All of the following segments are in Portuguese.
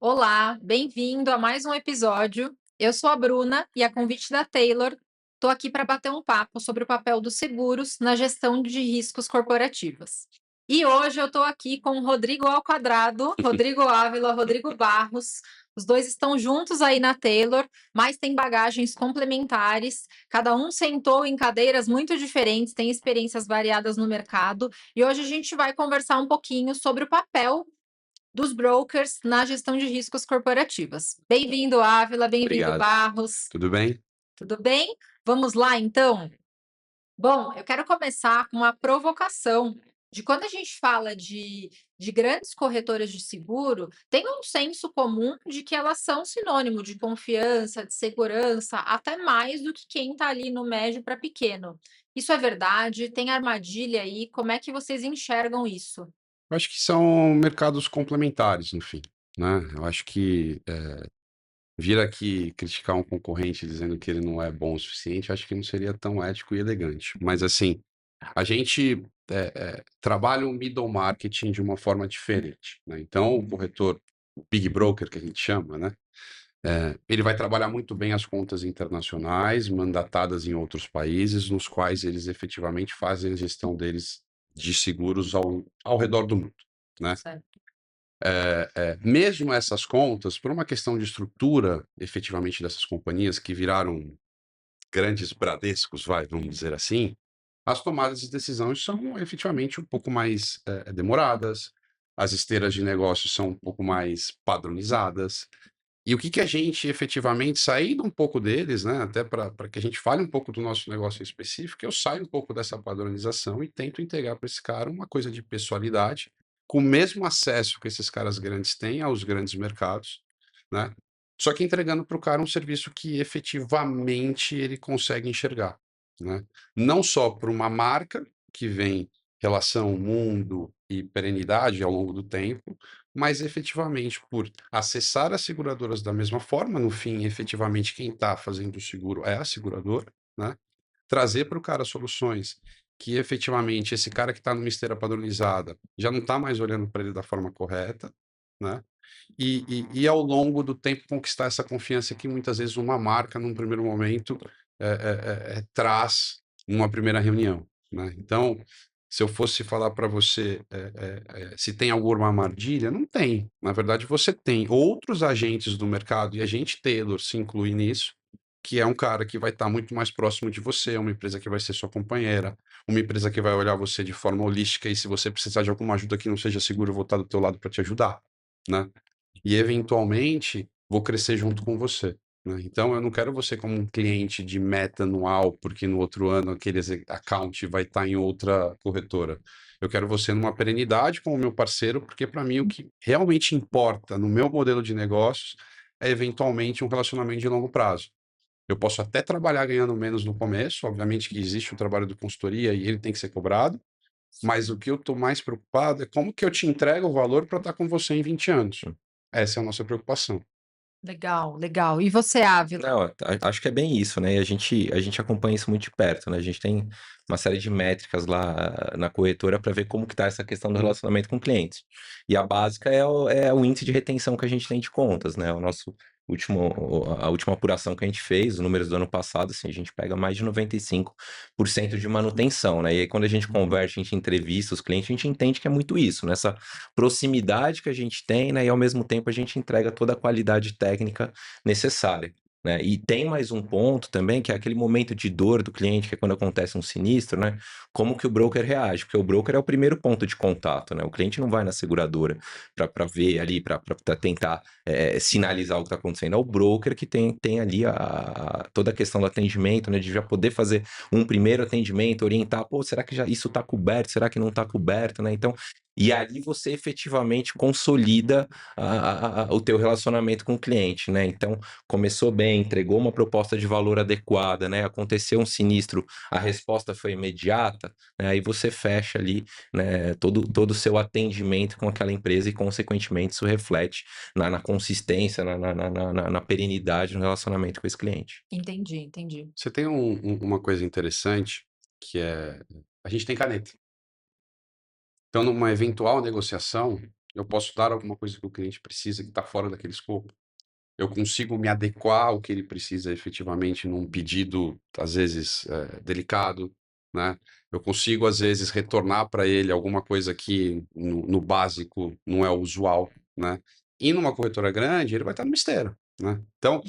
Olá, bem-vindo a mais um episódio. Eu sou a Bruna e, a convite da Taylor, estou aqui para bater um papo sobre o papel dos seguros na gestão de riscos corporativos. E hoje eu estou aqui com o Rodrigo ao quadrado, Rodrigo Ávila, Rodrigo Barros. Os dois estão juntos aí na Taylor, mas têm bagagens complementares. Cada um sentou em cadeiras muito diferentes, tem experiências variadas no mercado. E hoje a gente vai conversar um pouquinho sobre o papel dos brokers na gestão de riscos corporativas. Bem-vindo, Ávila, bem-vindo, Obrigado. Barros. Tudo bem? Tudo bem? Vamos lá, então? Bom, eu quero começar com uma provocação. De quando a gente fala de grandes corretoras de seguro, tem um senso comum de que elas são sinônimo de confiança, de segurança, até mais do que quem está ali no médio para pequeno. Isso é verdade? Tem armadilha aí? Como é que vocês enxergam isso? Eu acho que são mercados complementares, no fim, né? Eu acho que vir aqui criticar um concorrente dizendo que ele não é bom o suficiente, acho que não seria tão ético e elegante. Mas, assim, a gente trabalha o middle marketing de uma forma diferente, né? Então, o corretor, o big broker que a gente chama, né? Ele vai trabalhar muito bem as contas internacionais, mandatadas em outros países, nos quais eles efetivamente fazem a gestão deles de seguros ao redor do mundo, né? Certo. Mesmo essas contas, por uma questão de estrutura, efetivamente, dessas companhias que viraram grandes bradescos, vamos dizer assim, as tomadas de decisões são efetivamente um pouco mais demoradas, as esteiras de negócios são um pouco mais padronizadas. E o que a gente efetivamente, saindo um pouco deles, né, até para que a gente fale um pouco do nosso negócio em específico, eu saio um pouco dessa padronização e tento entregar para esse cara uma coisa de pessoalidade, com o mesmo acesso que esses caras grandes têm aos grandes mercados, né? Só que entregando para o cara um serviço que efetivamente ele consegue enxergar, né? Não só para uma marca que vem relação mundo e perenidade ao longo do tempo, mas efetivamente por acessar as seguradoras da mesma forma, no fim, efetivamente, quem está fazendo o seguro é a seguradora, né? Trazer para o cara soluções que efetivamente esse cara que está numa esteira padronizada já não está mais olhando para ele da forma correta, né? E ao longo do tempo conquistar essa confiança que muitas vezes uma marca, num primeiro momento, traz numa primeira reunião, né? Então, se eu fosse falar para você se tem alguma armadilha, não tem. Na verdade, você tem outros agentes do mercado, e a gente, Taylor, se inclui nisso, que é um cara que vai estar muito mais próximo de você, uma empresa que vai ser sua companheira, uma empresa que vai olhar você de forma holística, e se você precisar de alguma ajuda que não seja seguro, eu vou estar do teu lado para te ajudar, né? E eventualmente vou crescer junto com você, né? Então eu não quero você como um cliente de meta anual, porque no outro ano aquele account vai estar em outra corretora. Eu quero você numa perenidade como meu parceiro, porque para mim o que realmente importa no meu modelo de negócios é eventualmente um relacionamento de longo prazo. Eu posso até trabalhar ganhando menos no começo, obviamente que existe o trabalho de consultoria e ele tem que ser cobrado, mas o que eu estou mais preocupado é como que eu te entrego o valor para estar com você em 20 anos. Essa é a nossa preocupação. Legal, legal. E você, Ávila? Não, acho que é bem isso, né, e a gente acompanha isso muito de perto, né, a gente tem uma série de métricas lá na corretora para ver como que tá essa questão do Uhum. relacionamento com clientes. E a básica é o índice de retenção que a gente tem de contas, né, o nosso a última apuração que a gente fez, os números do ano passado, assim, a gente pega mais de 95% de manutenção, né, e aí quando a gente converte, a gente entrevista os clientes, a gente entende que é muito isso, nessa proximidade que a gente tem, né, e ao mesmo tempo a gente entrega toda a qualidade técnica necessária, né. E tem mais um ponto também, que é aquele momento de dor do cliente, que é quando acontece um sinistro, né, como que o broker reage, porque o broker é o primeiro ponto de contato, né, o cliente não vai na seguradora para ver ali, para tentar, sinalizar o que está acontecendo, é o broker que tem ali toda a questão do atendimento, né, de já poder fazer um primeiro atendimento, orientar: "Pô, será que já isso está coberto? Será que não está coberto?", né, então e ali você efetivamente consolida o teu relacionamento com o cliente, né, então começou bem, entregou uma proposta de valor adequada, né, aconteceu um sinistro, a resposta foi imediata, né, aí você fecha ali, né, todo o seu atendimento com aquela empresa e consequentemente isso reflete na consistência, na perenidade no relacionamento com esse cliente. Entendi, entendi. Você tem uma coisa interessante, que é, a gente tem caneta. Então, numa eventual negociação, Eu posso dar alguma coisa que o cliente precisa que está fora daquele escopo? Eu consigo me adequar ao que ele precisa efetivamente num pedido, às vezes, delicado, né? Eu consigo, às vezes, retornar para ele alguma coisa que no básico não é o usual, né? E numa corretora grande, ele vai estar no mistério, né? Então,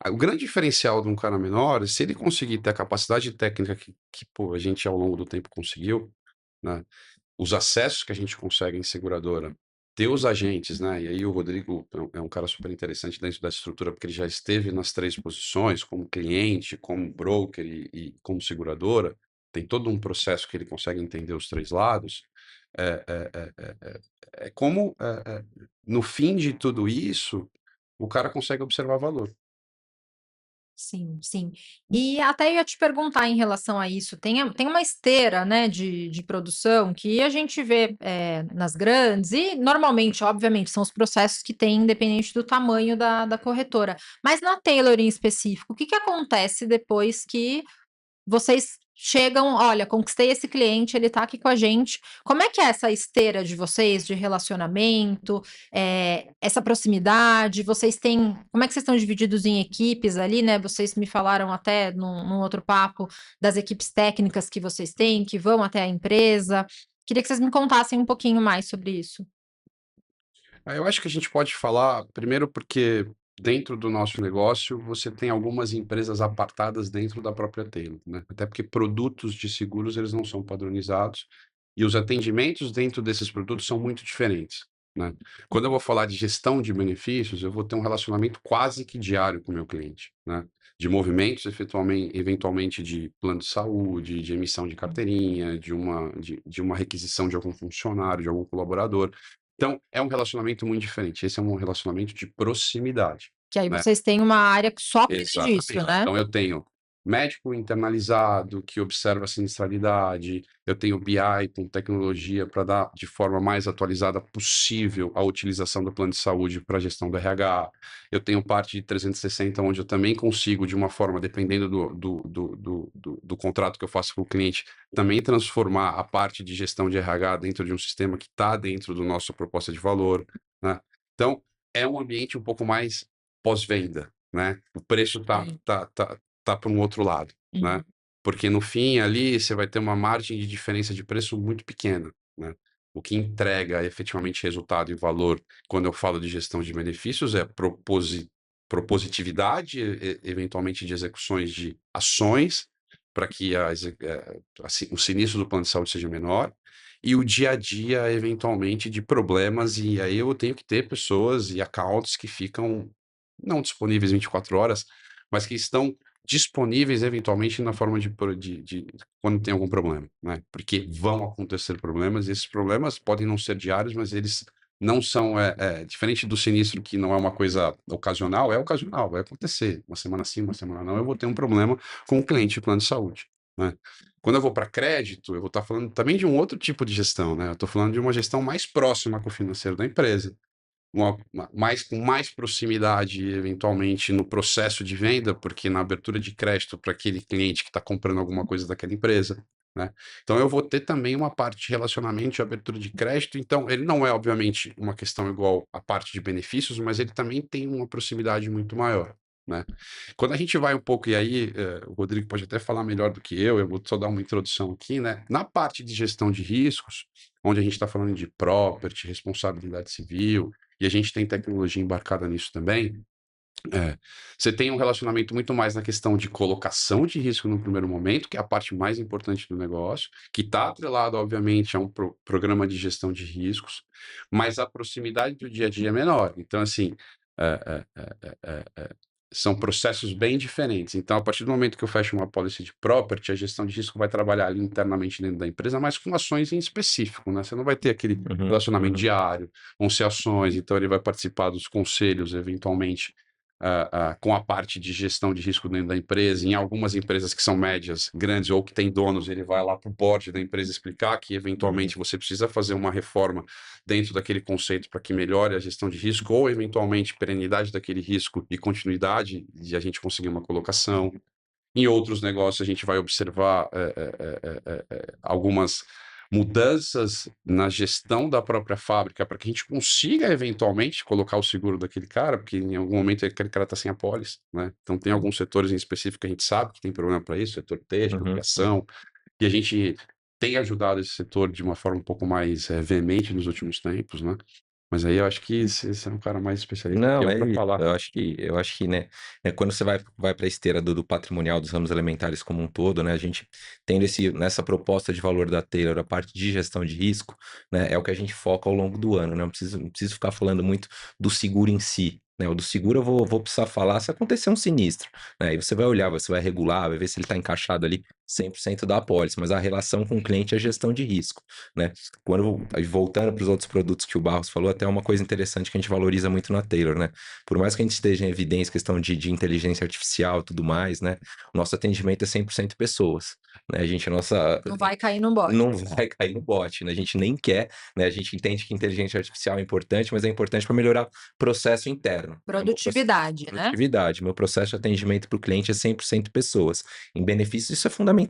o grande diferencial de um cara menor, se ele conseguir ter a capacidade técnica que pô, a gente ao longo do tempo conseguiu, né? Os acessos que a gente consegue em seguradora, ter os agentes, né? E aí o Rodrigo é um cara super interessante dentro dessa estrutura, porque ele já esteve nas 3 posições, como cliente, como broker e como seguradora. Tem todo um processo que ele consegue entender os 3 lados. É, é, é, é, como, no fim de tudo isso, o cara consegue observar valor. Sim, sim. E até ia te perguntar em relação a isso, tem uma esteira, né, de produção que a gente vê, nas grandes e normalmente, obviamente, são os processos que tem independente do tamanho da corretora. Mas na Taylor em específico, o que que acontece depois que vocês chegam: "Olha, conquistei esse cliente, ele está aqui com a gente". Como é que é essa esteira de vocês, de relacionamento, essa proximidade? Vocês têm como é que vocês estão divididos em equipes ali, né, vocês me falaram até num outro papo das equipes técnicas que vocês têm, que vão até a empresa. Queria que vocês me contassem um pouquinho mais sobre isso. Eu acho que a gente pode falar, primeiro porque dentro do nosso negócio você tem algumas empresas apartadas dentro da própria Taylor, né? Até porque produtos de seguros eles não são padronizados e os atendimentos dentro desses produtos são muito diferentes, né? Quando eu vou falar de gestão de benefícios, eu vou ter um relacionamento quase que diário com o meu cliente, né? De movimentos, eventualmente de plano de saúde, de emissão de carteirinha, de uma requisição de algum funcionário, de algum colaborador. Então, é um relacionamento muito diferente. Esse é um relacionamento de proximidade, Que aí né? vocês têm uma área que só cuida disso, Exatamente. né? Então eu tenho médico internalizado que observa a sinistralidade, eu tenho BI com tecnologia para dar de forma mais atualizada possível a utilização do plano de saúde para a gestão do RH, eu tenho parte de 360 onde eu também consigo, de uma forma, dependendo do contrato que eu faço com o cliente, também transformar a parte de gestão de RH dentro de um sistema que está dentro do nosso proposta de valor, né? Então, é um ambiente um pouco mais pós-venda, né? O preço Sim. tá para um outro lado, né? Uhum. Porque no fim ali você vai ter uma margem de diferença de preço muito pequena, né? O que entrega efetivamente resultado e valor quando eu falo de gestão de benefícios é propositividade, eventualmente de execuções de ações para que assim, o sinistro do plano de saúde seja menor e o dia a dia eventualmente de problemas e aí eu tenho que ter pessoas e accounts que ficam não disponíveis 24 horas, mas que estão disponíveis eventualmente na forma de quando tem algum problema, né? Porque vão acontecer problemas, e esses problemas podem não ser diários, mas eles não são, diferente do sinistro que não é uma coisa ocasional, é ocasional, vai acontecer, uma semana sim, uma semana não, eu vou ter um problema com o cliente de plano de saúde, né? Quando eu vou para crédito, eu vou estar falando também de um outro tipo de gestão, né? Eu estou falando de uma gestão mais próxima com o financeiro da empresa, com mais proximidade, eventualmente, no processo de venda, porque na abertura de crédito para aquele cliente que está comprando alguma coisa daquela empresa, né? Então eu vou ter também uma parte de relacionamento de abertura de crédito, então ele não é, obviamente, uma questão igual à parte de benefícios, mas ele também tem uma proximidade muito maior, né? Quando a gente vai um pouco, e aí o Rodrigo pode até falar melhor do que eu vou só dar uma introdução aqui, né? Na parte de gestão de riscos, onde a gente está falando de property, responsabilidade civil, e a gente tem tecnologia embarcada nisso também, você tem um relacionamento muito mais na questão de colocação de risco no primeiro momento, que é a parte mais importante do negócio, que está atrelado, obviamente, a um programa de gestão de riscos, mas a proximidade do dia a dia é menor. Então, assim, é, é, é, é, é, são processos bem diferentes. Então, a partir do momento que eu fecho uma policy de property, a gestão de risco vai trabalhar ali internamente dentro da empresa, mas com ações em específico, né? Você não vai ter aquele Uhum, relacionamento uhum. diário, vão ser ações, então ele vai participar dos conselhos, eventualmente, com a parte de gestão de risco dentro da empresa. Em algumas empresas que são médias, grandes ou que têm donos, ele vai lá para o board da empresa explicar que, Uhum. eventualmente, você precisa fazer uma reforma dentro daquele conceito para que melhore a gestão de risco ou, eventualmente, perenidade daquele risco e continuidade de a gente conseguir uma colocação. Em outros negócios, a gente vai observar algumas mudanças na gestão da própria fábrica para que a gente consiga eventualmente colocar o seguro daquele cara, porque em algum momento aquele cara está sem apólice, né? Então tem alguns setores em específico que a gente sabe que tem problema para isso, setor têxtil, Uhum. aviação, e a gente tem ajudado esse setor de uma forma um pouco mais veemente nos últimos tempos, né? Mas aí eu acho que você é um cara mais especialista que Não, eu é para isso. falar. Eu acho que, né, quando você vai para a esteira do patrimonial dos ramos elementares como um todo, né, a gente tendo nessa proposta de valor da Taylor, a parte de gestão de risco, né, é o que a gente foca ao longo do ano, né, não preciso ficar falando muito do seguro em si, né, o do seguro eu vou precisar falar se acontecer um sinistro, né, aí você vai olhar, você vai regular, vai ver se ele está encaixado ali 100% da apólice, mas a relação com o cliente é a gestão de risco, né. Voltando para os outros produtos que o Barros falou, até uma coisa interessante que a gente valoriza muito na Taylor, né? Por mais que a gente esteja em evidência questão de inteligência artificial e tudo mais, né? O nosso atendimento é 100% pessoas, né? Não vai cair no bote. Não vai cair no bote, né? A gente nem quer, né? A gente entende que inteligência artificial é importante, mas é importante para melhorar o processo interno. Produtividade, né? Produtividade. Meu processo de atendimento para o cliente é 100% pessoas. Em benefícios, isso é fundamental.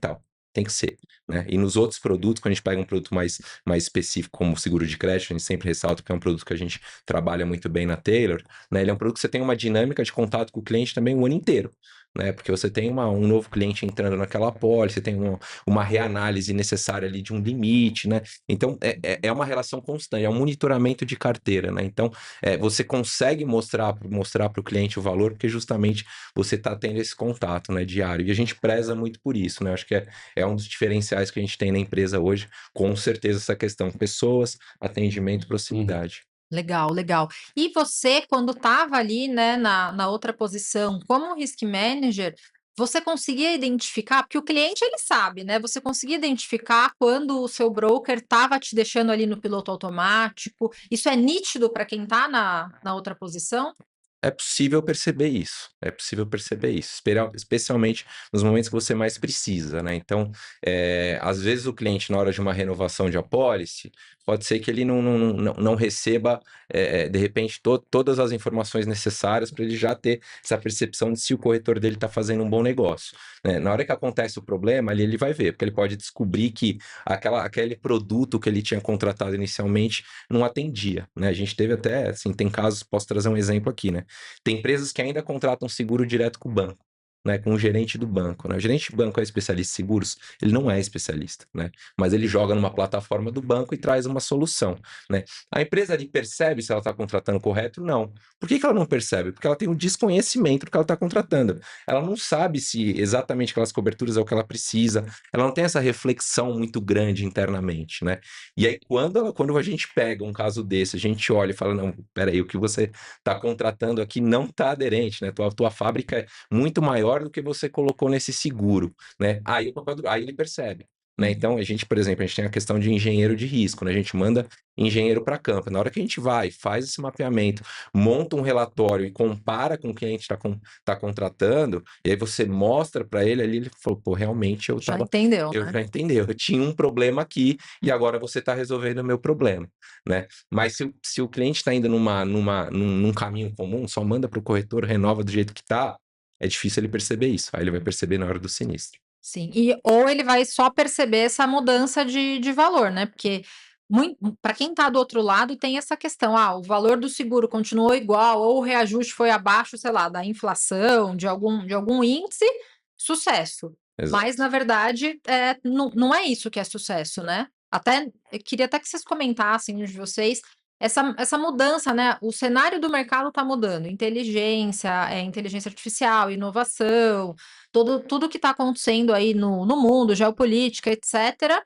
Tem que ser, né? E nos outros produtos, quando a gente pega um produto mais específico, como o seguro de crédito, a gente sempre ressalta que é um produto que a gente trabalha muito bem na Taylor, né? Ele é um produto que você tem uma dinâmica de contato com o cliente também o ano inteiro, né? Porque você tem um novo cliente entrando naquela apólice, você tem uma reanálise necessária ali de um limite, né? Então, é uma relação constante, é um monitoramento de carteira, né? Então, você consegue mostrar para o cliente o valor, porque justamente você está tendo esse contato, né, diário. E a gente preza muito por isso, né? Acho que é um dos diferenciais que a gente tem na empresa hoje, com certeza essa questão, pessoas, atendimento, proximidade. Legal, legal. E você, quando estava ali, né, na outra posição, como risk manager, você conseguia identificar, porque o cliente ele sabe, né? Você conseguia identificar quando o seu broker estava te deixando ali no piloto automático. Isso é nítido para quem está na outra posição? É possível perceber isso, especialmente nos momentos que você mais precisa, né? Então, às vezes o cliente, na hora de uma renovação de apólice, pode ser que ele não receba, de repente, todas as informações necessárias para ele já ter essa percepção de se o corretor dele está fazendo um bom negócio, né? Na hora que acontece o problema, ali ele vai ver, porque ele pode descobrir que aquele produto que ele tinha contratado inicialmente não atendia, né? A gente teve até, assim, tem casos, posso trazer um exemplo aqui, né? Tem empresas que ainda contratam seguro direto com o banco, né? Com o gerente do banco, né? O gerente do banco é especialista em seguros? Ele não é especialista, né? Mas ele joga numa plataforma do banco e traz uma solução, né? A empresa ali percebe se ela está contratando correto? Não. Por que ela não percebe? Porque ela tem um desconhecimento do que ela está contratando. Ela não sabe se exatamente aquelas coberturas é o que ela precisa, ela não tem essa reflexão muito grande internamente, né? E aí, quando a gente pega um caso desse, a gente olha e fala, não, peraí, o que você está contratando aqui não está aderente, né? Tua fábrica é muito maior do que você colocou nesse seguro, né? Aí ele percebe. Né? Então, por exemplo, a gente tem a questão de engenheiro de risco, né? A gente manda engenheiro para campo. Na hora que a gente faz esse mapeamento, monta um relatório e compara com quem a gente está contratando, e aí você mostra para ele ali, ele falou, pô, realmente Já entendeu, eu né? já entendeu, eu tinha um problema aqui e agora você está resolvendo o meu problema, né? Mas se o cliente está indo num caminho comum, só manda para o corretor, renova do jeito que está, é difícil ele perceber isso. Aí ele vai perceber na hora do sinistro. Sim, ou ele vai só perceber essa mudança de valor, né? Porque para quem está do outro lado tem essa questão, o valor do seguro continuou igual, ou o reajuste foi abaixo, sei lá, da inflação, de algum índice, sucesso. Exato. Mas, na verdade, não é isso que é sucesso, né? Eu queria até que vocês comentassem de vocês essa mudança, né? O cenário do mercado está mudando, inteligência artificial, inovação, tudo que está acontecendo aí no mundo, geopolítica, etc.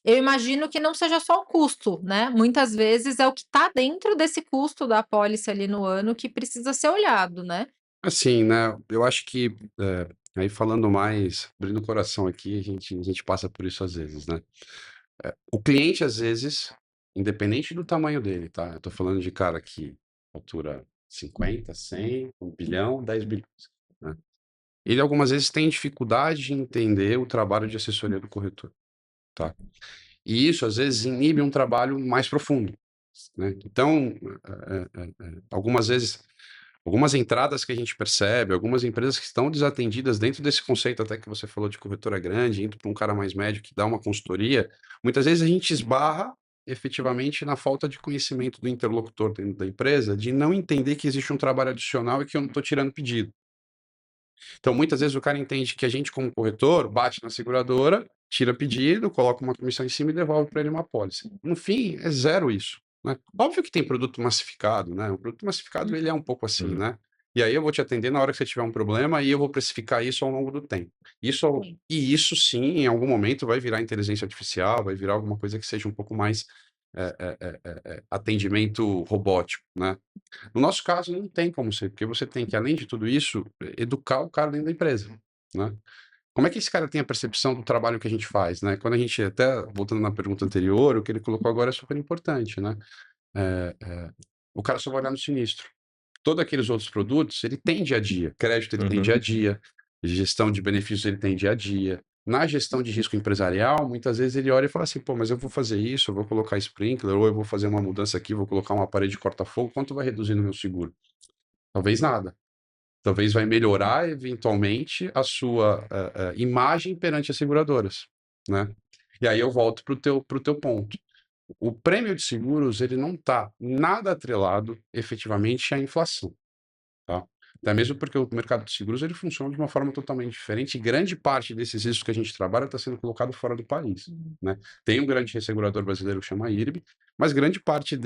Eu imagino que não seja só o custo, né? Muitas vezes é o que está dentro desse custo da apólice ali no ano que precisa ser olhado, né? Assim, né, eu acho que, aí falando mais, abrindo o coração aqui, a gente passa por isso às vezes, né. O cliente, às vezes, independente do tamanho dele, tá, eu tô falando de cara que fatura 50, 100, 1 bilhão, 10 bilhões, né. Ele algumas vezes tem dificuldade de entender o trabalho de assessoria do corretor, tá. E isso, às vezes, inibe um trabalho mais profundo, né. Então, algumas vezes algumas entradas que a gente percebe, algumas empresas que estão desatendidas dentro desse conceito até que você falou de corretora grande, indo para um cara mais médio que dá uma consultoria, muitas vezes a gente esbarra efetivamente na falta de conhecimento do interlocutor dentro da empresa, de não entender que existe um trabalho adicional e que eu não estou tirando pedido. Então, muitas vezes o cara entende que a gente, como corretor, bate na seguradora, tira pedido, coloca uma comissão em cima e devolve para ele uma apólice. No fim, é zero isso, né? Óbvio que tem produto massificado, né? O produto massificado, ele é um pouco assim, né? E aí eu vou te atender na hora que você tiver um problema e eu vou precificar isso ao longo do tempo. E isso sim, em algum momento vai virar inteligência artificial, vai virar alguma coisa que seja um pouco mais atendimento robótico, né? No nosso caso, não tem como ser, porque você tem que, além de tudo isso, educar o cara dentro da empresa, né? Como é que esse cara tem a percepção do trabalho que a gente faz, né? Quando a gente, até voltando na pergunta anterior, o que ele colocou agora é super importante, né? O cara só vai olhar no sinistro. Todos aqueles outros produtos, ele tem dia a dia. Crédito, ele tem dia a dia. Gestão de benefícios, ele tem dia a dia. Na gestão de risco empresarial, muitas vezes ele olha e fala assim, pô, mas eu vou fazer isso, eu vou colocar sprinkler, ou eu vou fazer uma mudança aqui, vou colocar uma parede de corta-fogo, quanto vai reduzir no meu seguro? Talvez nada. Talvez vai melhorar, eventualmente, a sua imagem perante as seguradoras, né? E aí eu volto para o teu ponto. O prêmio de seguros, ele não está nada atrelado, efetivamente, à inflação, tá? Até mesmo porque o mercado de seguros, ele funciona de uma forma totalmente diferente e grande parte desses riscos que a gente trabalha está sendo colocado fora do país, né? Tem um grande ressegurador brasileiro que chama IRB, mas grande parte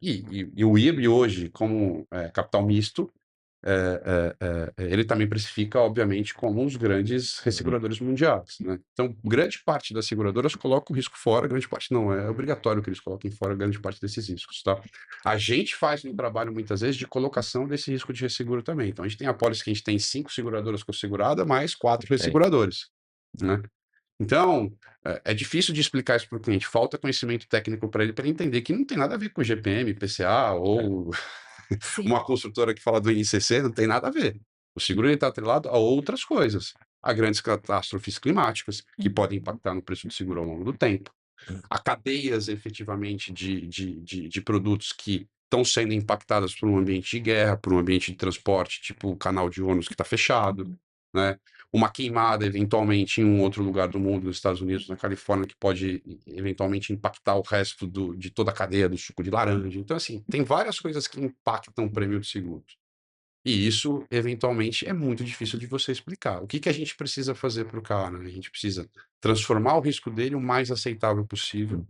e o IRB hoje, como capital misto, ele também precifica, obviamente, como os grandes resseguradores mundiais, né? Então, grande parte das seguradoras coloca o risco fora, grande parte não, é obrigatório que eles coloquem fora grande parte desses riscos, tá? A gente faz um trabalho, muitas vezes, de colocação desse risco de resseguro também. Então, a gente tem a pólice que a gente tem 5 seguradoras co-seguradas, mais 4 resseguradores, né? Então, é difícil de explicar isso para o cliente, falta conhecimento técnico para ele entender que não tem nada a ver com GPM, PCA ou uma construtora que fala do INCC, não tem nada a ver. O seguro está atrelado a outras coisas, a grandes catástrofes climáticas, que podem impactar no preço do seguro ao longo do tempo, a cadeias, efetivamente, de produtos que estão sendo impactadas por um ambiente de guerra, por um ambiente de transporte, tipo o canal de ônus que está fechado, né? Uma queimada, eventualmente, em um outro lugar do mundo, nos Estados Unidos, na Califórnia, que pode, eventualmente, impactar o resto de toda a cadeia do suco de laranja. Então, assim, tem várias coisas que impactam o prêmio de seguros. E isso, eventualmente, é muito difícil de você explicar. O que que a gente precisa fazer para o cara? A gente precisa transformar o risco dele o mais aceitável possível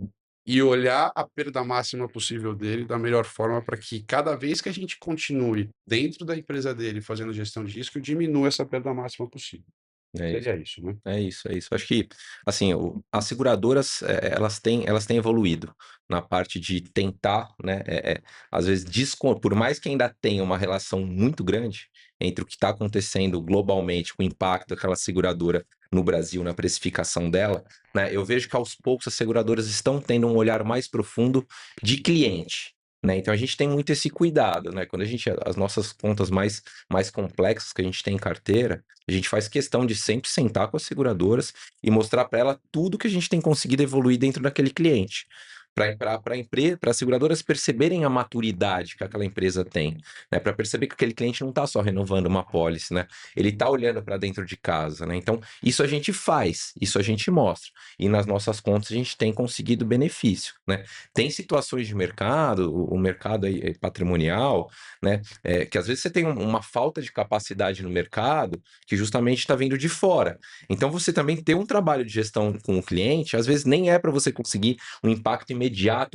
e olhar a perda máxima possível dele da melhor forma para que cada vez que a gente continue dentro da empresa dele fazendo gestão de risco, diminua essa perda máxima possível. É isso. Seria isso, né? É isso, é isso. Acho que, assim, as seguradoras, elas têm evoluído na parte de tentar, né, às vezes, por mais que ainda tenha uma relação muito grande entre o que está acontecendo globalmente, com o impacto daquela seguradora no Brasil, na precificação dela, né, eu vejo que aos poucos as seguradoras estão tendo um olhar mais profundo de cliente, né? Então a gente tem muito esse cuidado, né? Quando as nossas contas mais complexas que a gente tem em carteira, a gente faz questão de sempre sentar com as seguradoras e mostrar para ela tudo que a gente tem conseguido evoluir dentro daquele cliente. Para as seguradoras perceberem a maturidade que aquela empresa tem, né? Para perceber que aquele cliente não está só renovando uma pólice, né? Ele está olhando para dentro de casa, né? Então, isso a gente faz, isso a gente mostra. E nas nossas contas a gente tem conseguido benefício, né? Tem situações de mercado, o mercado aí patrimonial, né? Que às vezes você tem uma falta de capacidade no mercado que justamente está vindo de fora. Então, você também ter um trabalho de gestão com o cliente, às vezes nem é para você conseguir um impacto imediato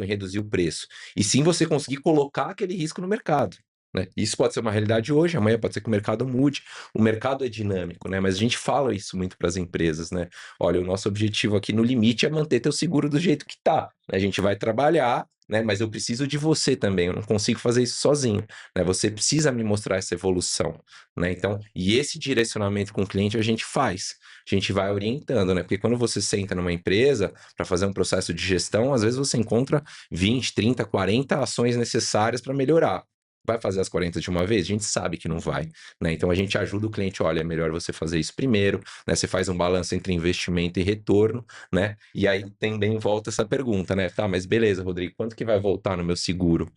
em reduzir o preço, e sim você conseguir colocar aquele risco no mercado, né? Isso pode ser uma realidade hoje, amanhã pode ser que o mercado mude, o mercado é dinâmico, né? Mas a gente fala isso muito para as empresas, né? Olha, o nosso objetivo aqui no limite é manter teu seguro do jeito que tá. A gente vai trabalhar, né? Mas eu preciso de você também, eu não consigo fazer isso sozinho, né? Você precisa me mostrar essa evolução, né? Então, e esse direcionamento com o cliente a gente faz, a gente vai orientando, né? Porque quando você senta numa empresa para fazer um processo de gestão, às vezes você encontra 20, 30, 40 ações necessárias para melhorar. Vai fazer as 40 de uma vez? A gente sabe que não vai, né? Então a gente ajuda o cliente, olha, é melhor você fazer isso primeiro, né? Você faz um balanço entre investimento e retorno, né? E aí também volta essa pergunta, né? Tá, mas beleza, Rodrigo, quanto que vai voltar no meu seguro?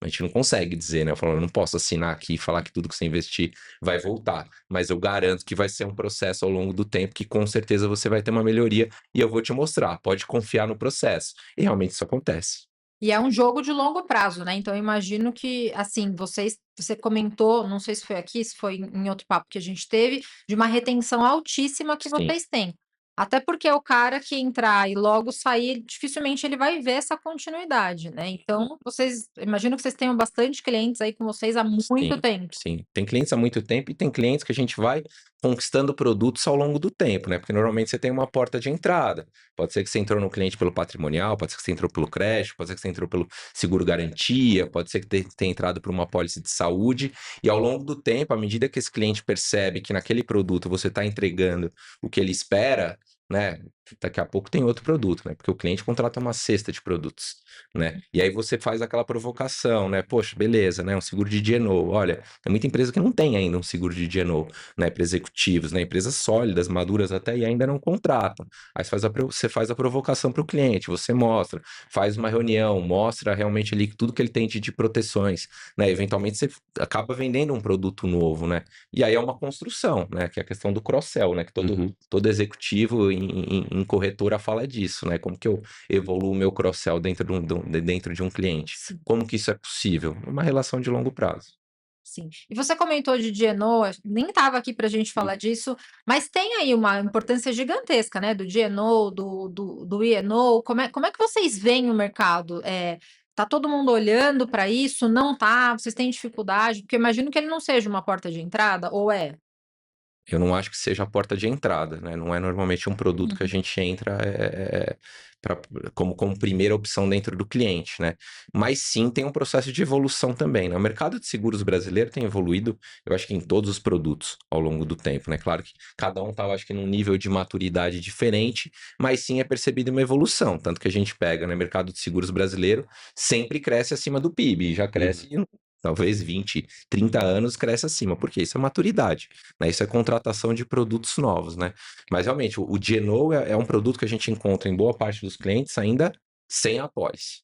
A gente não consegue dizer, né? Eu não posso assinar aqui e falar que tudo que você investir vai voltar, mas eu garanto que vai ser um processo ao longo do tempo que com certeza você vai ter uma melhoria e eu vou te mostrar, pode confiar no processo. E realmente isso acontece. E é um jogo de longo prazo, né, então eu imagino que, assim, você comentou, não sei se foi aqui, se foi em outro papo que a gente teve, de uma retenção altíssima que Sim, vocês têm. Até porque o cara que entrar e logo sair, dificilmente ele vai ver essa continuidade, né, então vocês imagino que vocês tenham bastante clientes aí com vocês há muito sim, tempo. sim. Tem clientes há muito tempo e tem clientes que a gente vai conquistando produtos ao longo do tempo, né? Porque normalmente você tem uma porta de entrada. Pode ser que você entrou no cliente pelo patrimonial, pode ser que você entrou pelo crédito, pode ser que você entrou pelo seguro garantia, pode ser que tenha entrado por uma pólice de saúde. E ao longo do tempo, à medida que esse cliente percebe que naquele produto você está entregando o que ele espera, né? Daqui a pouco tem outro produto, né? Porque o cliente contrata uma cesta de produtos, né? E aí você faz aquela provocação, né? Poxa, beleza, né? Um seguro de D&O. Olha, tem muita empresa que não tem ainda um seguro de D&O, né? Para executivos, né? Empresas sólidas, maduras até e ainda não contratam. Aí você faz a provocação para o cliente, você mostra, faz uma reunião, mostra realmente ali tudo que ele tem de proteções, né? Eventualmente você acaba vendendo um produto novo, né? E aí é uma construção, né? Que é a questão do cross-sell, né? Que Uhum. todo executivo em corretora fala disso, né? Como que eu evoluo o meu cross-sell dentro de um cliente? Sim. Como que isso é possível? Uma relação de longo prazo. Sim. E você comentou de D&O, nem estava aqui para a gente falar disso, mas tem aí uma importância gigantesca, né, do D&O, do E&O. Como é que vocês veem o mercado? Tá todo mundo olhando para isso? Não tá? Vocês têm dificuldade? Porque eu imagino que ele não seja uma porta de entrada, ou é? Eu não acho que seja a porta de entrada, né? Não é normalmente um produto que a Uhum. gente entra pra, como primeira opção dentro do cliente, né? Mas sim tem um processo de evolução também, né? O mercado de seguros brasileiro tem evoluído, eu acho que em todos os produtos ao longo do tempo, né? Claro que cada um está, acho que, num nível de maturidade diferente, mas sim é percebida uma evolução. Tanto que a gente pega, né? Mercado de seguros brasileiro sempre cresce acima do PIB, e já Uhum. cresce. Talvez 20, 30 anos cresce acima, porque isso é maturidade, né? Isso é contratação de produtos novos, né? Mas realmente, o D&O é um produto que a gente encontra em boa parte dos clientes ainda sem a pólice.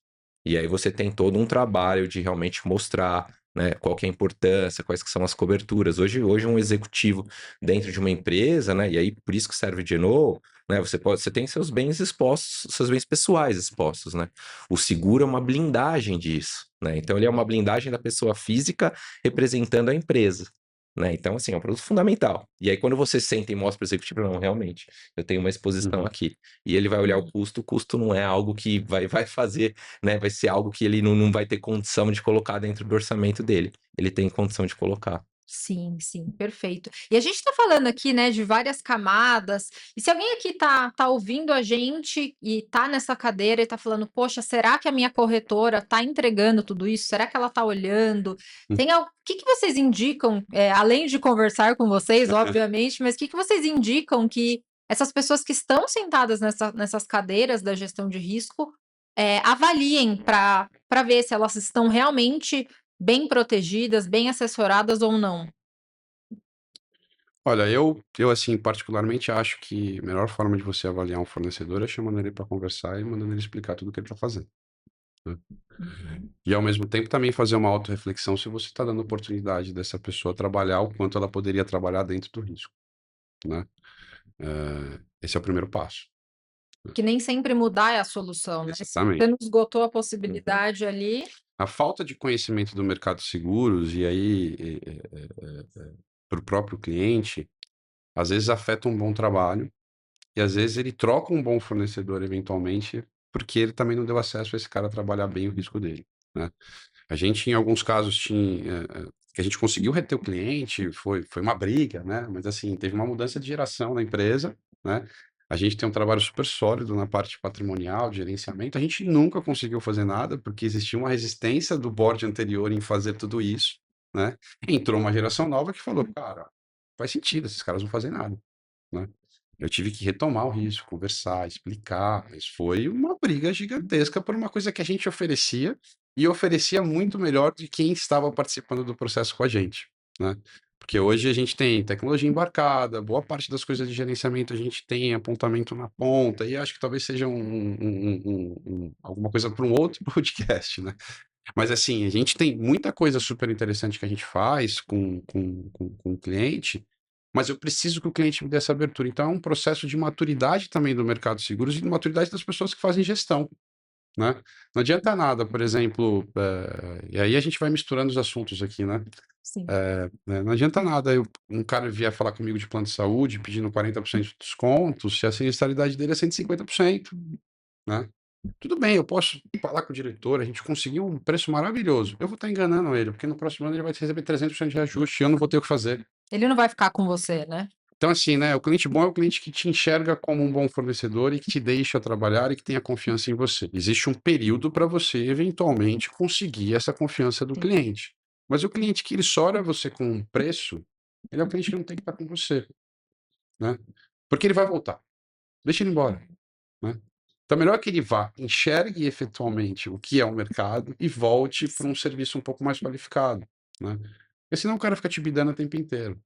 E aí você tem todo um trabalho de realmente mostrar, né, qual que é a importância, quais que são as coberturas. Hoje um executivo dentro de uma empresa, né? E aí por isso que serve o D&O, né? Você tem seus bens expostos, seus bens pessoais expostos, né? O seguro é uma blindagem disso, né? Então ele é uma blindagem da pessoa física representando a empresa. Né? Então, assim, é um produto fundamental. E aí, quando você senta e mostra para o executivo, não, realmente, eu tenho uma exposição Uhum. aqui. E ele vai olhar Hum. o custo não é algo que vai fazer, né? Vai ser algo que ele não vai ter condição de colocar dentro do orçamento dele. Ele tem condição de colocar. Sim, sim, perfeito. E a gente está falando aqui, né, de várias camadas. E se alguém aqui tá ouvindo a gente e tá nessa cadeira e tá falando, poxa, será que a minha corretora tá entregando tudo isso? Será que ela tá olhando? O que que vocês indicam, além de conversar com vocês, obviamente, mas o que que vocês indicam que essas pessoas que estão sentadas nessas cadeiras da gestão de risco avaliem para ver se elas estão realmente bem protegidas, bem assessoradas ou não? Olha, eu assim, particularmente acho que a melhor forma de você avaliar um fornecedor é chamando ele para conversar e mandando ele explicar tudo o que ele está fazendo, né. Uhum. E ao mesmo tempo também fazer uma autorreflexão se você está dando oportunidade dessa pessoa trabalhar o quanto ela poderia trabalhar dentro do risco, né. Esse é o primeiro passo. Que nem sempre mudar é a solução, né. Se você Exatamente. não esgotou a Uhum. possibilidade ali. A falta de conhecimento do mercado de seguros e aí, para o próprio cliente, às vezes afeta um bom trabalho e às vezes ele troca um bom fornecedor eventualmente, porque ele também não deu acesso a esse cara trabalhar bem o risco dele, né. A gente em alguns casos que a gente conseguiu reter o cliente, foi uma briga, né, mas assim, teve uma mudança de geração na empresa, né. A gente tem um trabalho super sólido na parte patrimonial, de gerenciamento, a gente nunca conseguiu fazer nada, porque existia uma resistência do board anterior em fazer tudo isso, né. Entrou uma geração nova que falou: "Cara, faz sentido, esses caras não fazem nada", né. Eu tive que retomar o risco, conversar, explicar, mas foi uma briga gigantesca por uma coisa que a gente oferecia, e oferecia muito melhor de quem estava participando do processo com a gente, né. Porque hoje a gente tem tecnologia embarcada, boa parte das coisas de gerenciamento a gente tem apontamento na ponta, e acho que talvez seja alguma coisa para um outro podcast, né. Mas assim, a gente tem muita coisa super interessante que a gente faz com o cliente, mas eu preciso que o cliente me dê essa abertura. Então é um processo de maturidade também do mercado de seguros e de maturidade das pessoas que fazem gestão, né? Não adianta nada, por exemplo, e aí a gente vai misturando os assuntos aqui, né? Sim. Né, não adianta nada um cara vier falar comigo de plano de saúde pedindo 40% de desconto, se a sinistralidade dele é 150%, né? Tudo bem, eu posso falar com o diretor, a gente conseguiu um preço maravilhoso. Eu vou estar enganando ele, porque no próximo ano ele vai receber 300% de reajuste e eu não vou ter o que fazer. Ele não vai ficar com você, né? Então, assim, né? O cliente bom é o cliente que te enxerga como um bom fornecedor e que te deixa trabalhar e que tenha confiança em você. Existe um período para você, eventualmente, conseguir essa confiança do Sim. cliente. Mas o cliente que ele só olha você com um preço, ele é o cliente que não tem que estar com você, né? Porque ele vai voltar. Deixa ele embora, né? Então, é melhor que ele vá, enxergue efetualmente o que é o mercado e volte para um serviço um pouco mais qualificado, né? Porque senão o cara fica te bidando o tempo inteiro.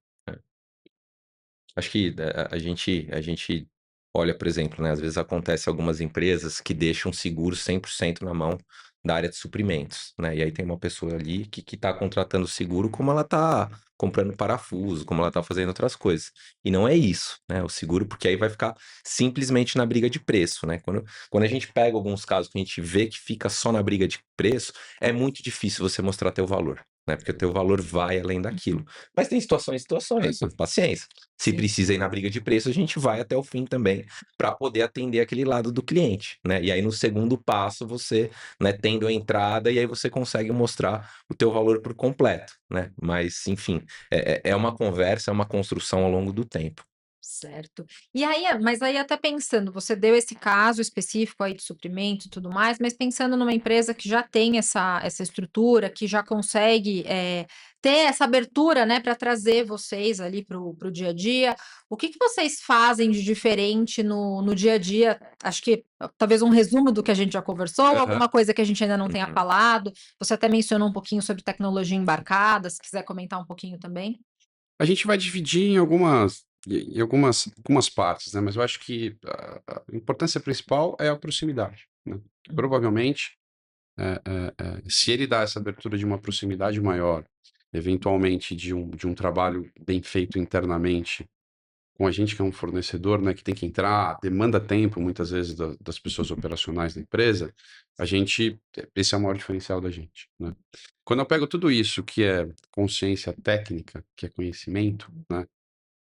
Acho que a gente olha, por exemplo, né, às vezes acontece algumas empresas que deixam seguro 100% na mão da área de suprimentos, né? E aí tem uma pessoa ali que está contratando seguro como ela está comprando parafuso, como ela está fazendo outras coisas. E não é isso, né? O seguro, porque aí vai ficar simplesmente na briga de preço, né? Quando a gente pega alguns casos que a gente vê que fica só na briga de preço, é muito difícil você mostrar teu valor, né? Porque o teu valor vai além daquilo. Mas tem situações, paciência. Se Sim. precisa ir na briga de preço, a gente vai até o fim também para poder atender aquele lado do cliente, né? E aí no segundo passo você, né, tendo a entrada e aí você consegue mostrar o teu valor por completo, né? Mas enfim, é uma conversa, é uma construção ao longo do tempo. Certo. E aí, mas aí até pensando, você deu esse caso específico aí de suprimento e tudo mais, mas pensando numa empresa que já tem essa estrutura, que já consegue, ter essa abertura, né, para trazer vocês ali para o dia a dia, o que que vocês fazem de diferente no dia a dia? Acho que talvez um resumo do que a gente já conversou, ou Aham. alguma coisa que a gente ainda não tenha Uhum. falado. Você até mencionou um pouquinho sobre tecnologia embarcada, se quiser comentar um pouquinho também. A gente vai dividir em algumas partes, né? Mas eu acho que a importância principal é a proximidade, né? Provavelmente, se ele dá essa abertura de uma proximidade maior, eventualmente de um trabalho bem feito internamente, com a gente que é um fornecedor, né, que tem que entrar, demanda tempo muitas vezes das pessoas operacionais da empresa, esse é o maior diferencial da gente, né? Quando eu pego tudo isso que é consciência técnica, que é conhecimento, né?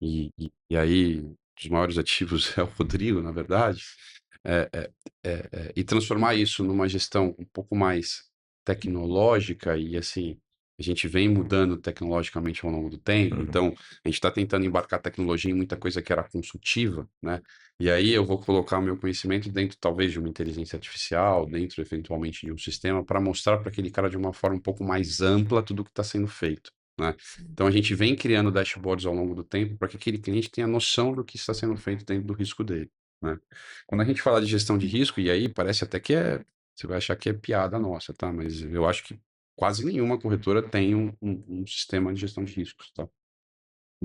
E aí, os maiores ativos é o Rodrigo, na verdade, eh eh e transformar isso numa gestão um pouco mais tecnológica e, assim, a gente vem mudando tecnologicamente ao longo do tempo, Uhum. então a gente está tentando embarcar tecnologia em muita coisa que era consultiva, né, e aí eu vou colocar o meu conhecimento dentro, talvez, de uma inteligência artificial, dentro, eventualmente, de um sistema, para mostrar para aquele cara de uma forma um pouco mais ampla tudo o que está sendo feito, né. Então a gente vem criando dashboards ao longo do tempo para que aquele cliente tenha noção do que está sendo feito dentro do risco dele, né. Quando a gente fala de gestão de risco, e aí parece até que você vai achar que é piada nossa, tá, mas eu acho que quase nenhuma corretora tem um sistema de gestão de riscos, tá.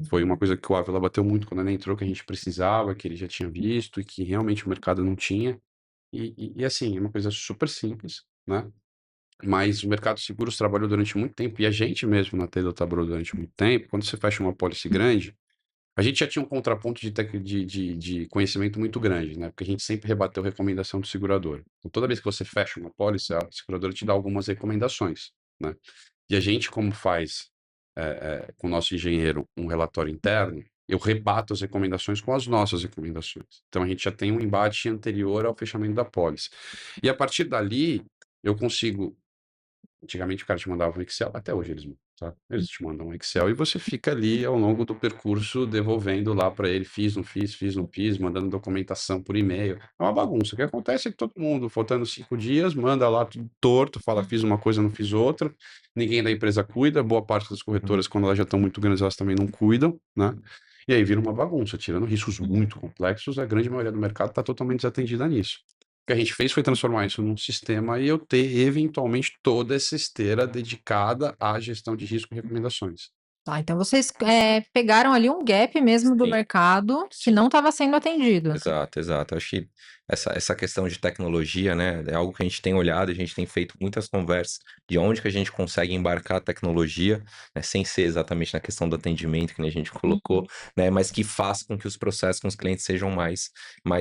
Foi uma coisa que o Ávila bateu muito quando ele entrou, que a gente precisava, que ele já tinha visto e que realmente o mercado não tinha. E assim, é uma coisa super simples, né, mas o mercado de seguros trabalhou durante muito tempo, e a gente mesmo na Taylor trabalhou durante muito tempo. Quando você fecha uma apólice grande, a gente já tinha um contraponto de conhecimento muito grande, né? Porque a gente sempre rebateu recomendação do segurador. Então, toda vez que você fecha uma apólice, a seguradora te dá algumas recomendações, né? E a gente, como faz com o nosso engenheiro um relatório interno, eu rebato as recomendações com as nossas recomendações. Então, a gente já tem um embate anterior ao fechamento da apólice. E a partir dali, eu consigo. Antigamente o cara te mandava um Excel, até hoje eles mandam, tá? Eles te mandam um Excel e você fica ali ao longo do percurso devolvendo lá para ele, fiz, não fiz, mandando documentação por e-mail. É uma bagunça. O que acontece é que todo mundo, faltando 5 dias, manda lá tudo torto, fala fiz uma coisa, não fiz outra. Ninguém da empresa cuida, boa parte das corretoras, quando elas já estão muito grandes, elas também não cuidam, né? E aí vira uma bagunça, tirando riscos muito complexos, a grande maioria do mercado está totalmente desatendida nisso. O que a gente fez foi transformar isso num sistema e eu ter, eventualmente, toda essa esteira dedicada à gestão de risco e recomendações. Tá, então vocês pegaram ali um gap mesmo do Sim. mercado que não estava sendo atendido. Exato, exato. Acho que essa questão de tecnologia, né, é algo que a gente tem olhado, a gente tem feito muitas conversas de onde que a gente consegue embarcar a tecnologia, né, sem ser exatamente na questão do atendimento que nem a gente colocou, né, mas que faça com que os processos com os clientes sejam mais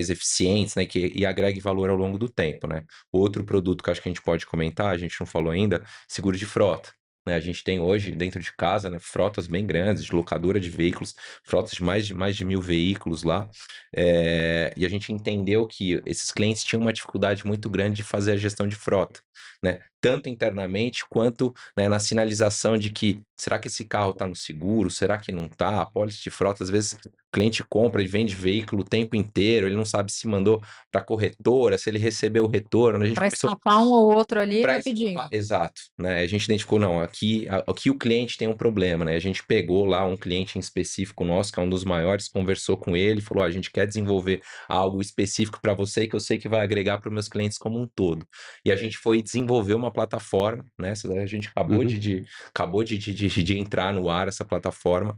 eficientes, né, e agregue valor ao longo do tempo, né. Outro produto que eu acho que a gente pode comentar, a gente não falou ainda, seguro de frota. Né, a gente tem hoje dentro de casa, né, frotas bem grandes, de locadora de veículos, frotas de mais de 1.000 veículos lá, e a gente entendeu que esses clientes tinham uma dificuldade muito grande de fazer a gestão de frota, né? Tanto internamente quanto, né, na sinalização de que será que esse carro está no seguro? Será que não está? A pólice de frota, às vezes o cliente compra e vende veículo o tempo inteiro, ele não sabe se mandou para a corretora, se ele recebeu o retorno. A gente Para começou escapar um ou outro ali Pra rapidinho. exato, né, a gente identificou, não, aqui o cliente tem um problema, né, a gente pegou lá um cliente em específico nosso, que é um dos maiores, conversou com ele, falou: "Ó, a gente quer desenvolver algo específico para você, que eu sei que vai agregar para os meus clientes como um todo". E a gente foi desenvolver uma plataforma, né, essa daí a gente acabou de entrar no ar essa plataforma,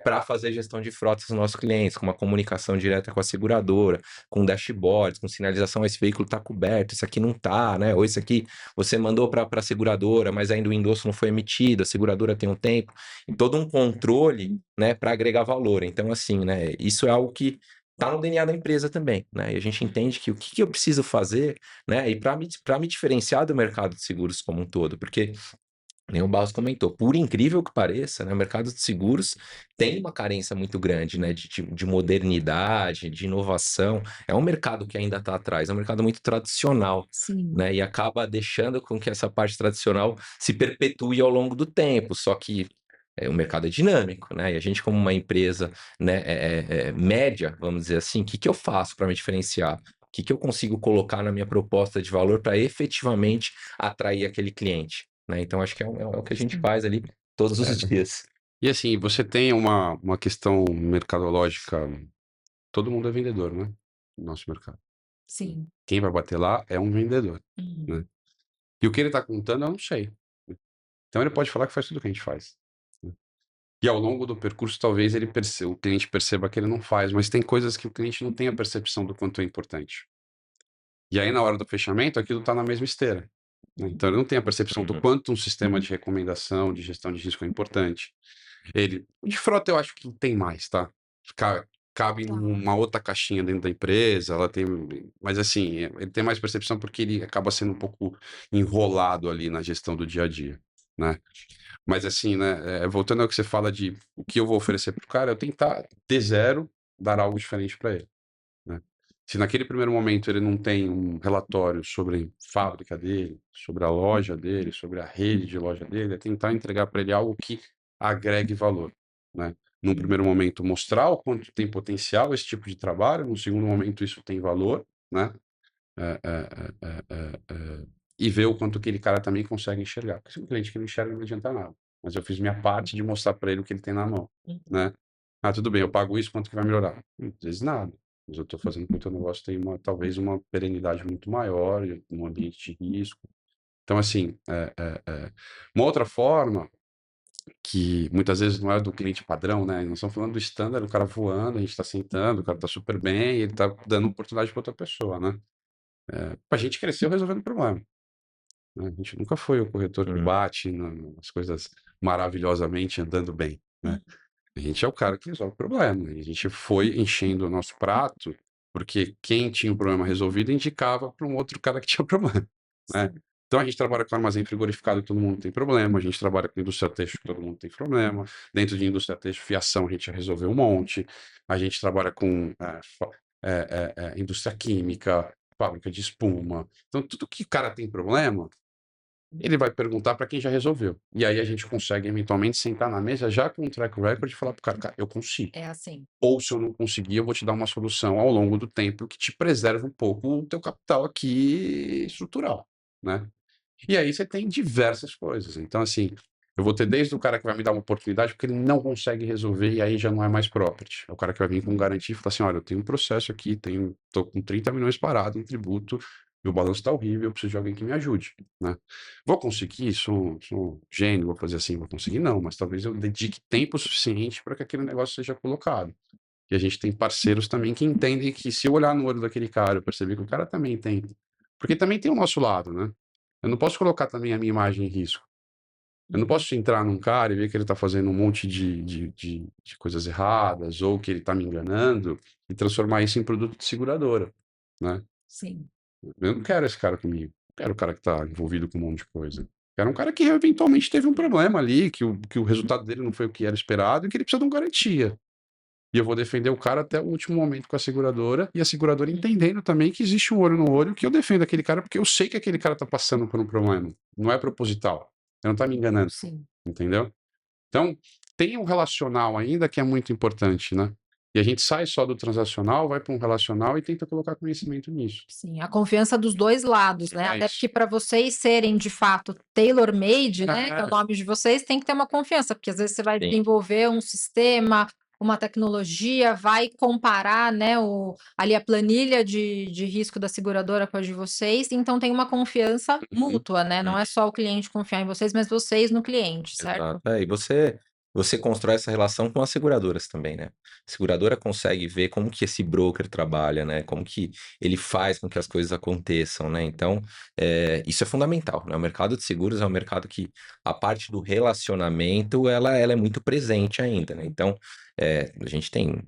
para fazer gestão de frotas dos nossos clientes, com uma comunicação direta com a seguradora, com dashboards, com sinalização: "Esse veículo está coberto, esse aqui não está", né, ou "Esse aqui você mandou para a seguradora, mas ainda o endosso não foi emitido, a seguradora tem um tempo", e todo um controle, né, para agregar valor. Então, assim, né, isso é algo que está no DNA da empresa também, né, e a gente entende que o que eu preciso fazer, né, e para me diferenciar do mercado de seguros como um todo, porque nem o Barros comentou, por incrível que pareça, né, o mercado de seguros tem uma carência muito grande, né, de modernidade, de inovação. É um mercado que ainda está atrás, é um mercado muito tradicional, Sim. né, e acaba deixando com que essa parte tradicional se perpetue ao longo do tempo. Só que o mercado é dinâmico, né, e a gente como uma empresa, né, média, vamos dizer assim, o que que eu faço para me diferenciar? O que que eu consigo colocar na minha proposta de valor para efetivamente atrair aquele cliente? Né, então acho que é o que a gente Sim. faz ali todos os É. dias. E assim, você tem uma questão mercadológica, todo mundo é vendedor, né, no nosso mercado. Sim. Quem vai bater lá é um vendedor, né. E o que ele está contando eu não sei. Então ele pode falar que faz tudo o que a gente faz, né. E ao longo do percurso talvez o cliente perceba que ele não faz, mas tem coisas que o cliente não tem a percepção do quanto é importante. E aí na hora do fechamento aquilo está na mesma esteira, né. Então ele não tem a percepção do Uhum. quanto um sistema de recomendação, de gestão de risco é importante. O de frota eu acho que tem mais, tá. Cabe Tá. numa outra caixinha dentro da empresa, ela tem mas assim, ele tem mais percepção porque ele acaba sendo um pouco enrolado ali na gestão do dia a dia, né. Mas assim, né, voltando ao que você fala de o que eu vou oferecer para o cara, eu tentar de zero dar algo diferente para ele, né. Se naquele primeiro momento ele não tem um relatório sobre a fábrica dele, sobre a loja dele, sobre a rede de loja dele, é tentar entregar para ele algo que agregue valor, né. Num primeiro momento mostrar o quanto tem potencial esse tipo de trabalho, num segundo momento isso tem valor, né. Eh eh eh eh eh e ver o quanto aquele cara também consegue enxergar, porque se um cliente que não enxerga não adianta nada, mas eu fiz minha parte de mostrar para ele o que ele tem na mão, né. "Ah, tudo bem, eu pago isso, quanto que vai melhorar?" Às vezes nada, mas eu estou fazendo com que o teu negócio tenha talvez uma perenidade muito maior, num ambiente de risco. Então assim, uma outra forma, que muitas vezes não é do cliente padrão, né, nós estamos falando do standard, o cara voando, a gente está sentando, o cara está super bem, ele está dando oportunidade para outra pessoa, né. A gente cresceu resolvendo problema, né, a gente nunca foi o corretor que Uhum. bate nas coisas maravilhosamente andando bem, né. A gente é o cara que resolve problema, e a gente foi enchendo o nosso prato, porque quem tinha o problema resolvido indicava para um outro cara que tinha problema, né. Sim. Então a gente trabalha com armazém frigoríficado, todo mundo tem problema, a gente trabalha com indústria têxtil, todo mundo tem problema, dentro de indústria têxtil, fiação, a gente já resolveu um monte, a gente trabalha com, indústria química, fábrica de espuma, então tudo que o cara tem problema, ele vai perguntar para quem já resolveu. E aí a gente consegue eventualmente sentar na mesa já com um track record e falar para o cara: "Cara, eu consigo. É assim. Ou se eu não conseguir, eu vou te dar uma solução ao longo do tempo que te preserva um pouco o teu capital aqui estrutural", né. E aí você tem diversas coisas. Então, assim, eu vou ter desde o cara que vai me dar uma oportunidade, porque ele não consegue resolver e aí já não é mais property. É o cara que vai vir com garantia e falar assim: "Olha, eu tenho um processo aqui, tô com 30 milhões parado em tributo, meu balanço está horrível, eu preciso de alguém que me ajude, né? Vou conseguir? Sou um gênio, vou fazer assim, vou conseguir? Não, mas talvez eu dedique tempo suficiente para que aquele negócio seja colocado. E a gente tem parceiros também que entendem que se eu olhar no olho daquele cara, eu perceber que o cara também tem. Porque também tem o nosso lado, né? Eu não posso colocar também a minha imagem em risco. Eu não posso entrar num cara e ver que ele está fazendo um monte de coisas erradas ou que ele está me enganando e transformar isso em produto de seguradora, né? Sim. Eu não quero esse cara comigo. Não quero o cara que está envolvido com um monte de coisa. Quero um cara que eventualmente teve um problema ali, que o resultado dele não foi o que era esperado e que ele precisa de uma garantia. E eu vou defender o cara até o último momento com a seguradora e a seguradora entendendo também que existe um olho no olho que eu defendo aquele cara porque eu sei que aquele cara está passando por um problema. Não é proposital. Ele não está me enganando. Sim. Entendeu? Então, tem um relacional ainda que é muito importante, né? E a gente sai só do transacional, vai para um relacional e tenta colocar conhecimento nisso. Sim, a confiança dos dois lados, né? É Até isso. porque para vocês serem de fato tailor-made, né? Que é o nome de vocês, tem que ter uma confiança, porque às vezes você vai Sim. desenvolver um sistema, uma tecnologia, vai comparar, né, ali a planilha de risco da seguradora com a de vocês, então tem uma confiança mútua, né? Não é só o cliente confiar em vocês, mas vocês no cliente, certo? Exato. E você constrói essa relação com as seguradoras também, né? A seguradora consegue ver como que esse broker trabalha, né? Como que ele faz com que as coisas aconteçam, né? Então, isso é fundamental, né? O mercado de seguros é um mercado que a parte do relacionamento, ela é muito presente ainda, né? Então, a gente tem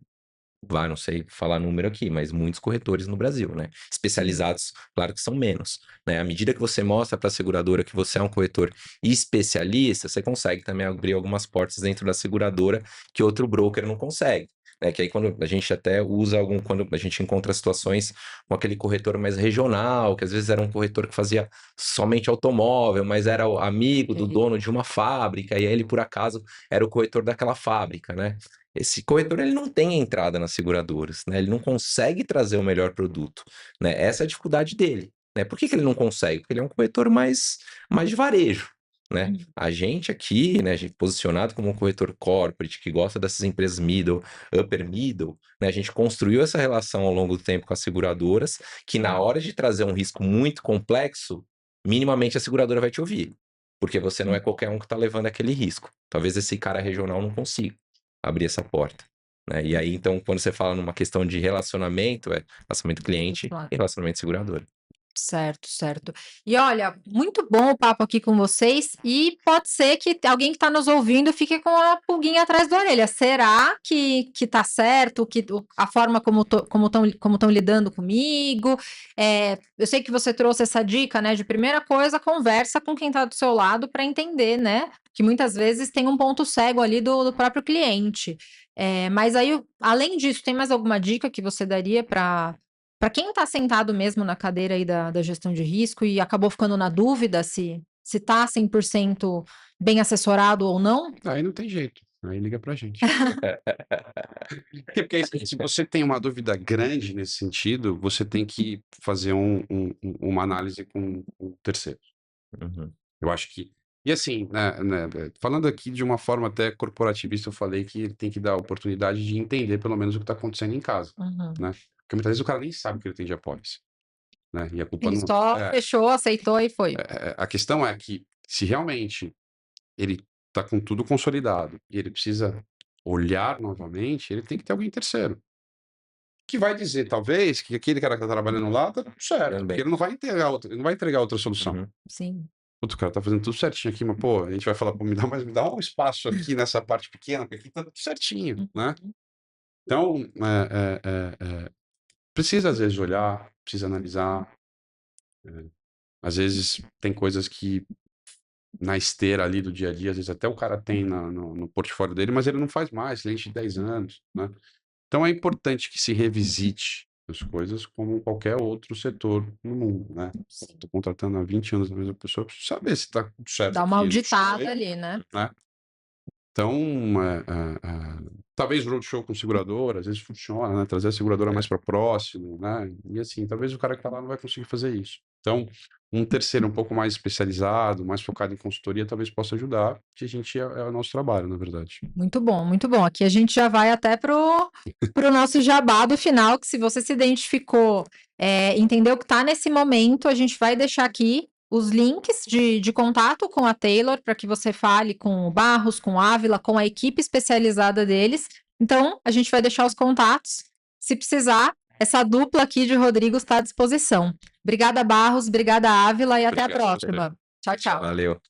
não sei falar número aqui, mas muitos corretores no Brasil, né? Especializados, claro que são menos, né? À medida que você mostra para a seguradora que você é um corretor especialista, você consegue também abrir algumas portas dentro da seguradora que outro broker não consegue. Né, que aí quando a gente até usa quando a gente encontra situações com aquele corretor mais regional, que às vezes era um corretor que fazia somente automóvel, mas era o amigo do dono de uma fábrica, e aí ele por acaso era o corretor daquela fábrica, né? Esse corretor ele não tem entrada nas seguradoras, né? Ele não consegue trazer o melhor produto, né? Essa é a dificuldade dele, né? Por que ele não consegue? Porque ele é um corretor mais de varejo, né? A gente aqui, né, a gente posicionado como um corretor corporate que gosta dessas empresas middle, upper middle, né? A gente construiu essa relação ao longo do tempo com as seguradoras, que na hora de trazer um risco muito complexo, minimamente a seguradora vai te ouvir, porque você não é qualquer um que está levando aquele risco. Talvez esse cara regional não consiga abrir essa porta, né? E aí, então, quando você fala numa questão de relacionamento, relacionamento cliente e relacionamento seguradora. Certo, certo. E olha, muito bom o papo aqui com vocês e pode ser que alguém que está nos ouvindo fique com a pulguinha atrás da orelha. Será que tá certo, a forma como estão lidando comigo? Eu sei que você trouxe essa dica, né, de primeira coisa, conversa com quem está do seu lado para entender, né, que muitas vezes tem um ponto cego ali do próprio cliente. Mas aí, além disso, tem mais alguma dica que você daria para quem está sentado mesmo na cadeira aí da gestão de risco e acabou ficando na dúvida se está 100% bem assessorado ou não? Aí não tem jeito. Aí liga pra gente. Porque se você tem uma dúvida grande nesse sentido, você tem que fazer uma análise com terceiros. Uhum. Eu acho que. E assim, falando aqui de uma forma até corporativista, eu falei que ele tem que dar a oportunidade de entender pelo menos o que está acontecendo em casa, né? Porque muitas vezes o cara nem sabe que ele tem de apólice, né? E a culpa Ele não. só fechou, aceitou e foi. A questão é que se realmente ele está com tudo consolidado e ele precisa olhar novamente, ele tem que ter alguém terceiro. Que vai dizer, talvez, que aquele cara que está trabalhando lá está tudo certo, Também. porque ele não vai entregar outra solução. Uhum. Sim. Outro cara tá fazendo tudo certinho aqui, mas, pô, a gente vai falar, pô, me dá um espaço aqui nessa parte pequena, porque aqui tá tudo certinho, né? Então, precisa às vezes olhar, precisa analisar. Às vezes tem coisas que na esteira ali do dia a dia, às vezes até o cara tem no portfólio dele, mas ele não faz mais, cliente de 10 anos, né? Então é importante que se revisite as coisas como qualquer outro setor no mundo, né? Estou contratando há 20 anos a mesma pessoa, preciso saber se está tudo certo. Dá uma aqui, auditada ali, né? Então, talvez roadshow com seguradora, às vezes funciona, né? Trazer a seguradora mais para próximo, né? E assim, talvez o cara que está lá não vai conseguir fazer isso. Então, Um terceiro um pouco mais especializado, mais focado em consultoria, talvez possa ajudar, que a gente é o nosso trabalho, na verdade. Muito bom, muito bom. Aqui a gente já vai até pro nosso jabá do final, que se você se identificou, entendeu que tá nesse momento, a gente vai deixar aqui os links de contato com a Taylor, para que você fale com o Barros, com o Ávila, com a equipe especializada deles. Então, a gente vai deixar os contatos. Se precisar, essa dupla aqui de Rodrigo está à disposição. Obrigada, Barros, obrigada, Ávila, e até a Obrigado, próxima. Tchau, tchau. Valeu.